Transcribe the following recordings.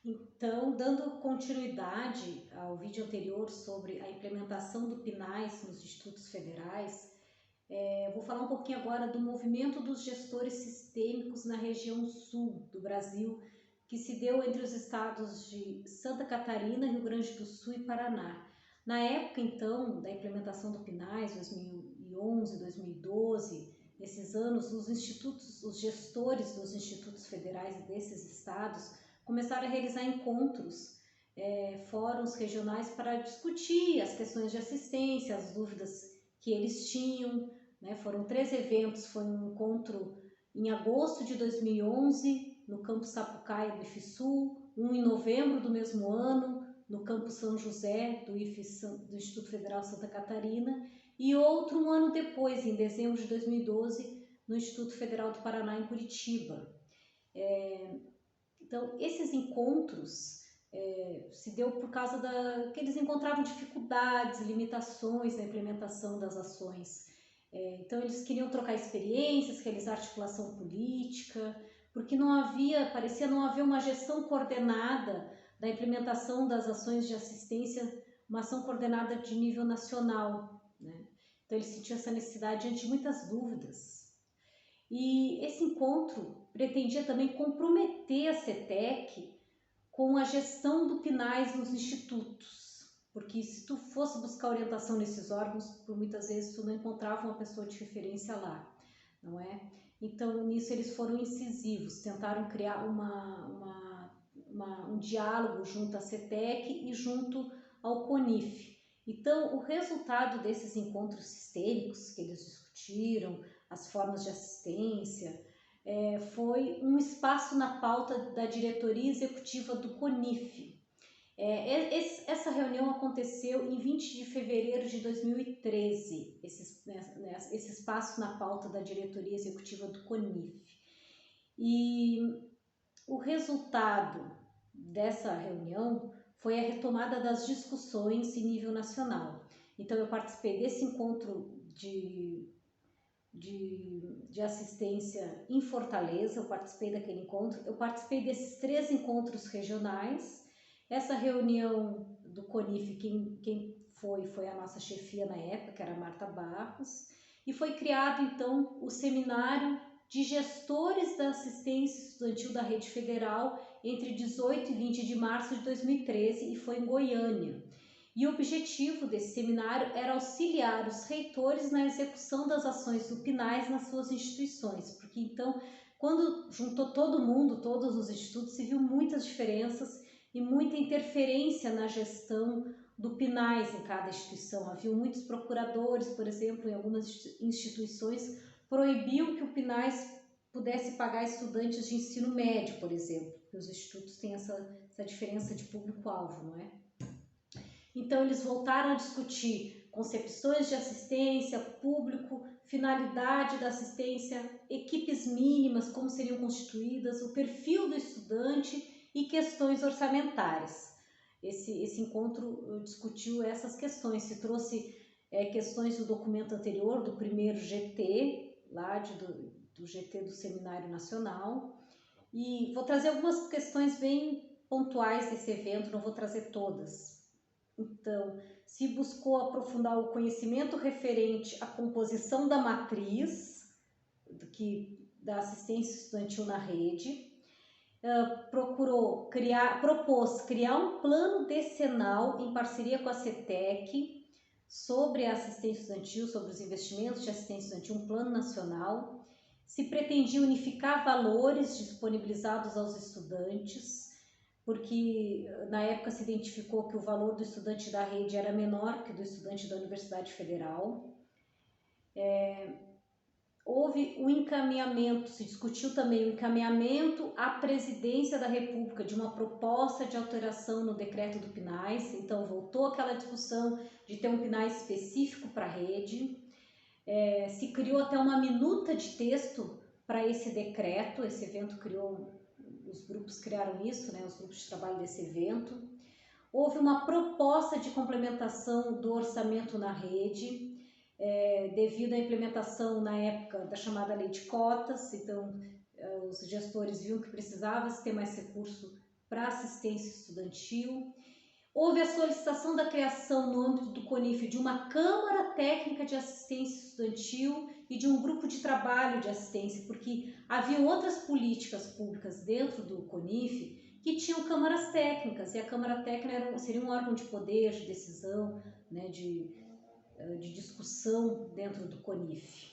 Então, dando continuidade ao vídeo anterior sobre a implementação do PNAES nos institutos federais, eu vou falar um pouquinho agora do movimento dos gestores sistêmicos na região sul do Brasil, que se deu entre os estados de Santa Catarina, Rio Grande do Sul e Paraná. Na época, então, da implementação do PNAES, 2011, 2012, nesses anos, os gestores dos institutos federais desses estados começaram a realizar encontros, fóruns regionais para discutir as questões de assistência, as dúvidas que eles tinham, né? Foram 3 eventos, foi um encontro em agosto de 2011, no campus Sapucaia do IFSU, um em novembro do mesmo ano, no campus São José do Instituto Federal Santa Catarina, e outro um ano depois, em dezembro de 2012, no Instituto Federal do Paraná, em Curitiba. Então, esses encontros se deu por causa que eles encontravam dificuldades, limitações na implementação das ações. Então, eles queriam trocar experiências, realizar articulação política, porque parecia não haver uma gestão coordenada da implementação das ações de assistência, uma ação coordenada de nível nacional, né? Então, eles sentiam essa necessidade diante de muitas dúvidas. E esse encontro pretendia também comprometer a CETEC com a gestão do PNAES nos institutos, porque se tu fosse buscar orientação nesses órgãos, por muitas vezes tu não encontrava uma pessoa de referência lá, não é? Então, nisso eles foram incisivos, tentaram criar um diálogo junto à CETEC e junto ao CONIF. Então, o resultado desses encontros sistêmicos que eles discutiram, as formas de assistência, foi um espaço na pauta da diretoria executiva do CONIF. Essa reunião aconteceu em 20 de fevereiro de 2013, esse espaço na pauta da diretoria executiva do CONIF. E o resultado dessa reunião foi a retomada das discussões em nível nacional. Então, eu participei desse encontro de assistência em Fortaleza, eu participei daquele encontro, eu participei desses 3 encontros regionais. Essa reunião do CONIF, quem foi a nossa chefia na época, que era a Marta Barros, e foi criado então o Seminário de Gestores da Assistência Estudantil da Rede Federal entre 18 e 20 de março de 2013 e foi em Goiânia. E o objetivo desse seminário era auxiliar os reitores na execução das ações do PNAES nas suas instituições, porque então, quando juntou todo mundo, todos os institutos, se viu muitas diferenças e muita interferência na gestão do PNAES em cada instituição. Havia muitos procuradores, por exemplo, em algumas instituições, proibiam que o PNAES pudesse pagar estudantes de ensino médio, por exemplo, porque os institutos têm essa diferença de público-alvo, não é? Então, eles voltaram a discutir concepções de assistência, público, finalidade da assistência, equipes mínimas, como seriam constituídas, o perfil do estudante e questões orçamentárias. Esse encontro discutiu essas questões, se trouxe questões do documento anterior, do primeiro GT, lá do GT do Seminário Nacional, e vou trazer algumas questões bem pontuais desse evento, não vou trazer todas. Então, se buscou aprofundar o conhecimento referente à composição da matriz da assistência estudantil na rede, propôs criar um plano decenal em parceria com a CETEC sobre a assistência estudantil, sobre os investimentos de assistência estudantil, um plano nacional. Se pretendia unificar valores disponibilizados aos estudantes, porque na época se identificou que o valor do estudante da rede era menor que do estudante da Universidade Federal. Houve um encaminhamento, se discutiu também o encaminhamento à Presidência da República de uma proposta de alteração no decreto do PNAES, então voltou aquela discussão de ter um PNAES específico para a rede. Se criou até uma minuta de texto para esse decreto, esse evento os grupos criaram isso, né, os grupos de trabalho desse evento. Houve uma proposta de complementação do orçamento na rede, devido à implementação na época da chamada lei de cotas, então os gestores viam que precisava ter mais recurso para assistência estudantil. Houve a solicitação da criação no âmbito do CONIF de uma Câmara Técnica de Assistência Estudantil e de um grupo de trabalho de assistência, porque havia outras políticas públicas dentro do CONIF que tinham câmaras técnicas, e a Câmara Técnica seria um órgão de poder, de decisão, né, de discussão dentro do CONIF.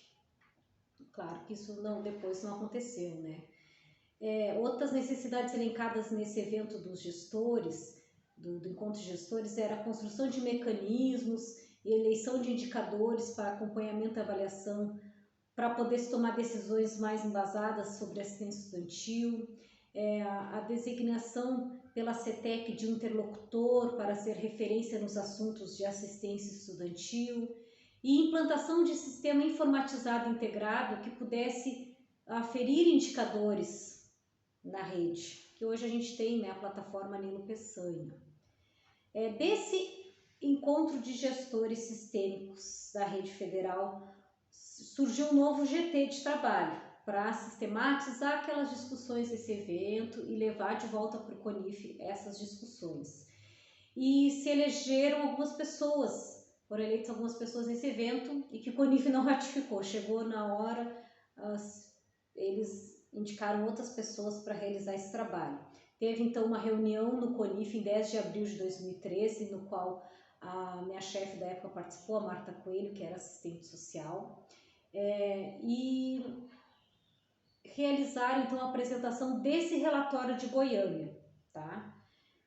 Claro que isso depois não aconteceu, né? Outras necessidades elencadas nesse evento dos gestores, do encontro de gestores, era a construção de mecanismos e eleição de indicadores para acompanhamento e avaliação, para poder se tomar decisões mais embasadas sobre assistência estudantil, a designação pela CETEC de um interlocutor para ser referência nos assuntos de assistência estudantil e implantação de sistema informatizado integrado que pudesse aferir indicadores na rede, que hoje a gente tem, né, a plataforma Nilo Peçanha. Desse encontro de gestores sistêmicos da rede federal surgiu um novo GT de trabalho para sistematizar aquelas discussões desse evento e levar de volta para o CONIF essas discussões. E se elegeram algumas pessoas, foram eleitas algumas pessoas nesse evento e que o CONIF não ratificou. Chegou na hora, eles indicaram outras pessoas para realizar esse trabalho. Teve então uma reunião no CONIF em 10 de abril de 2013, no qual a minha chefe da época participou, a Marta Coelho, que era assistente social, e realizaram então a apresentação desse relatório de Goiânia, tá?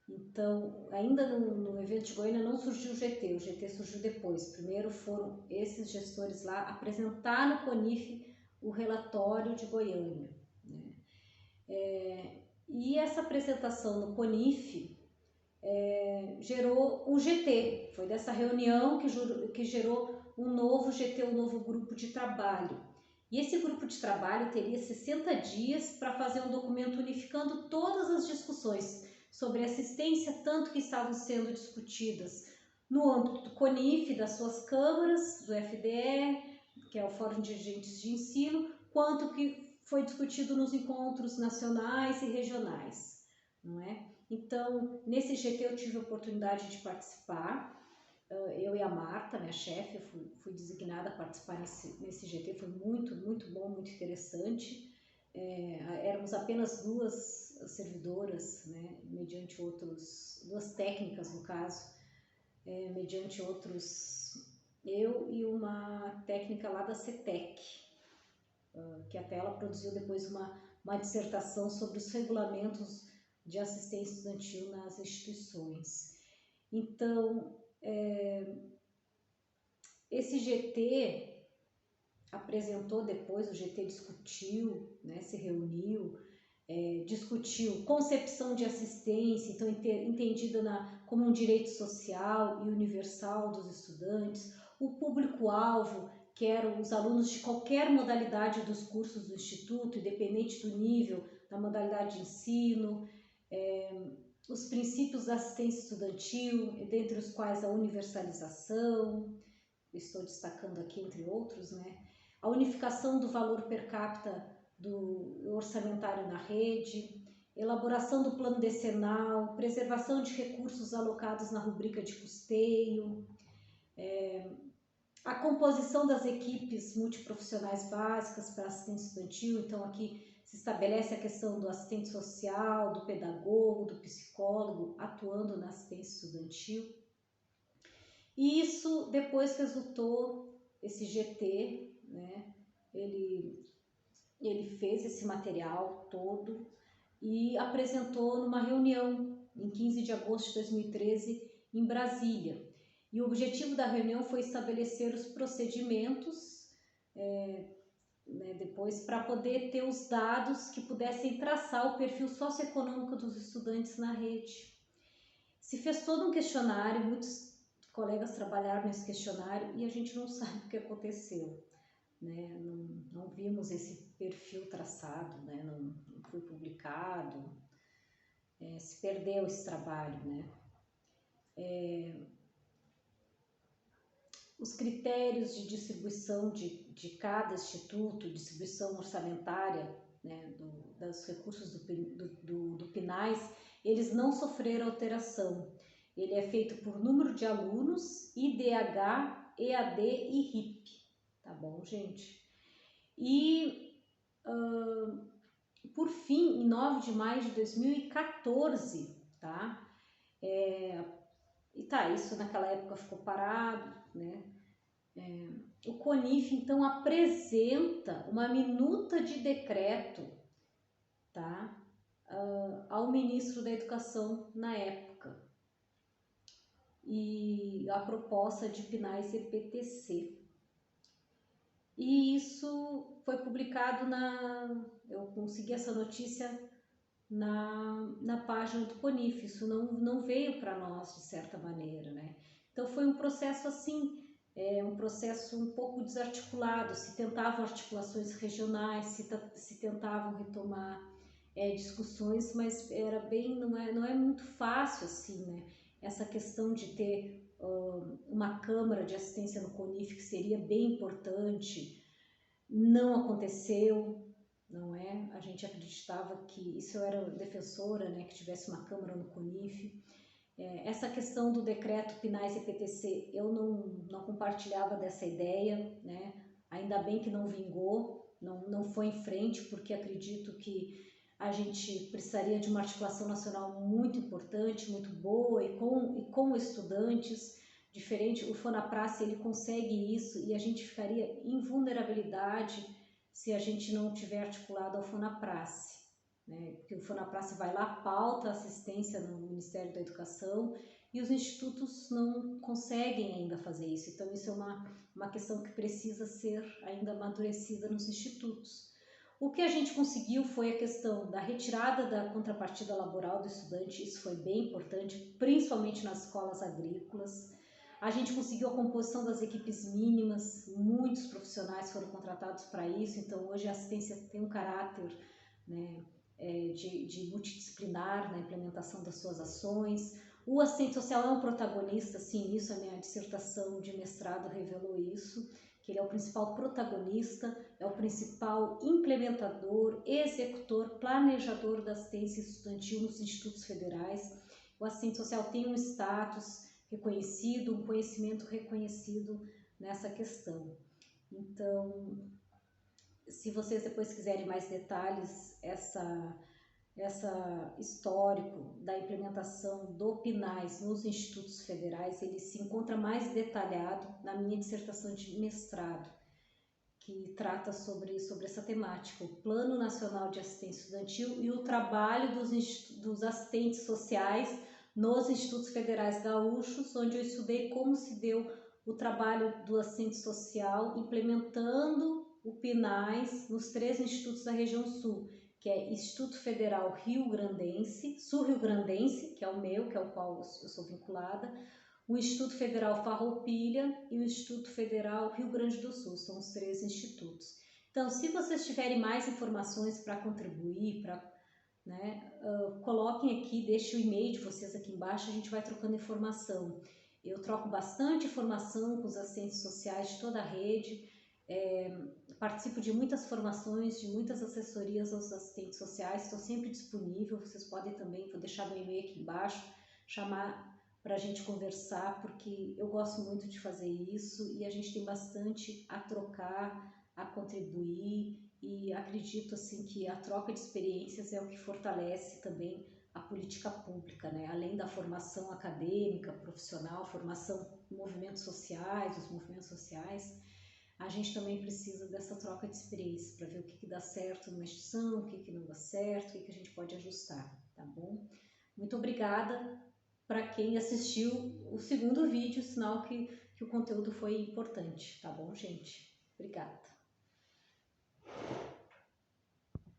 Então, ainda no evento de Goiânia não surgiu o GT surgiu depois. Primeiro foram esses gestores lá apresentar no CONIF o relatório de Goiânia, né? E essa apresentação no CONIF gerou um GT, foi dessa reunião que gerou um novo GT, um novo grupo de trabalho. E esse grupo de trabalho teria 60 dias para fazer um documento unificando todas as discussões sobre assistência, tanto que estavam sendo discutidas no âmbito do CONIF, das suas câmaras, do FDE, que é o Fórum de Dirigentes de Ensino, quanto que foi discutido nos encontros nacionais e regionais, não é? Então, nesse GT eu tive a oportunidade de participar, eu e a Marta, minha chefe, fui designada a participar nesse GT, foi muito, muito bom, muito interessante. Éramos apenas duas servidoras, né, mediante duas técnicas no caso, mediante eu e uma técnica lá da CETEC, que até ela produziu depois uma dissertação sobre os regulamentos de assistência estudantil nas instituições. Então, esse GT apresentou depois, o GT discutiu, né, se reuniu, discutiu concepção de assistência, então entendida como um direito social e universal dos estudantes, o público-alvo, que eram os alunos de qualquer modalidade dos cursos do Instituto, independente do nível da modalidade de ensino, os princípios da assistência estudantil, dentre os quais a universalização, estou destacando aqui entre outros, né? A unificação do valor per capita do orçamentário na rede, elaboração do plano decenal, preservação de recursos alocados na rubrica de custeio, a composição das equipes multiprofissionais básicas para assistência estudantil. Então aqui se estabelece a questão do assistente social, do pedagogo, do psicólogo atuando na assistência estudantil. E isso depois resultou, esse GT, né, ele fez esse material todo e apresentou numa reunião em 15 de agosto de 2013 em Brasília. E o objetivo da reunião foi estabelecer os procedimentos, depois, para poder ter os dados que pudessem traçar o perfil socioeconômico dos estudantes na rede. Se fez todo um questionário, muitos colegas trabalharam nesse questionário e a gente não sabe o que aconteceu, né? Não vimos esse perfil traçado, né? Não foi publicado, se perdeu esse trabalho, né? Os critérios de distribuição de cada instituto, distribuição orçamentária, né, dos recursos do PNAES, eles não sofreram alteração. Ele é feito por número de alunos, IDH, EAD e RIP, tá bom, gente? E, por fim, em 9 de maio de 2014, tá? Isso naquela época ficou parado, né? O CONIF, então, apresenta uma minuta de decreto, tá? Ao ministro da Educação na época. E a proposta de PNAE CPTC. E isso foi publicado eu consegui essa notícia na página do CONIF, isso não veio para nós de certa maneira, né? Então foi um processo assim, um processo um pouco desarticulado, se tentavam articulações regionais, se tentavam retomar discussões, mas era bem, não é muito fácil assim, né? Essa questão de ter uma câmara de assistência no CONIF, que seria bem importante, não aconteceu, não é? A gente acreditava que, isso eu era defensora, né, que tivesse uma câmara no CONIF. Essa questão do decreto PNAE-CPTC, eu não compartilhava dessa ideia, né? Ainda bem que não vingou, não foi em frente, porque acredito que a gente precisaria de uma articulação nacional muito importante, muito boa e com estudantes. Diferente, o FONAPRACE, ele consegue isso e a gente ficaria em vulnerabilidade se a gente não tiver articulado ao FONAPRACE, né? Porque o FONAPRACE vai lá, pauta a assistência no Ministério da Educação e os institutos não conseguem ainda fazer isso. Então isso é uma questão que precisa ser ainda amadurecida nos institutos. O que a gente conseguiu foi a questão da retirada da contrapartida laboral do estudante, isso foi bem importante, principalmente nas escolas agrícolas. A gente conseguiu a composição das equipes mínimas, muitos profissionais foram contratados para isso, então hoje a assistência tem um caráter, né, de multidisciplinar na implementação das suas ações. O assistente social é um protagonista, sim, isso a minha dissertação de mestrado revelou isso, que ele é o principal protagonista, é o principal implementador, executor, planejador da assistência estudantil nos institutos federais. O assistente social tem um status reconhecido, um conhecimento reconhecido nessa questão. Então, se vocês depois quiserem mais detalhes, essa histórico da implementação do PNAES nos institutos federais, ele se encontra mais detalhado na minha dissertação de mestrado, que trata sobre essa temática, o Plano Nacional de Assistência Estudantil e o trabalho dos assistentes sociais nos institutos federais gaúchos, onde eu estudei como se deu o trabalho do assistente social implementando o PNAES nos 3 institutos da região sul, que é Instituto Federal Rio-Grandense, Sul-Rio-Grandense, que é o meu, que é o qual eu sou vinculada, o Instituto Federal Farroupilha e o Instituto Federal Rio Grande do Sul, são os 3 institutos. Então, se vocês tiverem mais informações para contribuir, coloquem aqui, deixem o e-mail de vocês aqui embaixo, a gente vai trocando informação. Eu troco bastante informação com os assistentes sociais de toda a rede, participo de muitas formações, de muitas assessorias aos assistentes sociais, estou sempre disponível, vocês podem também, vou deixar meu e-mail aqui embaixo, chamar para a gente conversar, porque eu gosto muito de fazer isso e a gente tem bastante a trocar, a contribuir e acredito assim que a troca de experiências é o que fortalece também a política pública, né? Além da formação acadêmica, profissional, formação em movimentos sociais, os movimentos sociais, a gente também precisa dessa troca de experiências para ver o que dá certo numa instituição, o que não dá certo, o que a gente pode ajustar, tá bom? Muito obrigada para quem assistiu o segundo vídeo, sinal que o conteúdo foi importante, tá bom, gente? Obrigada.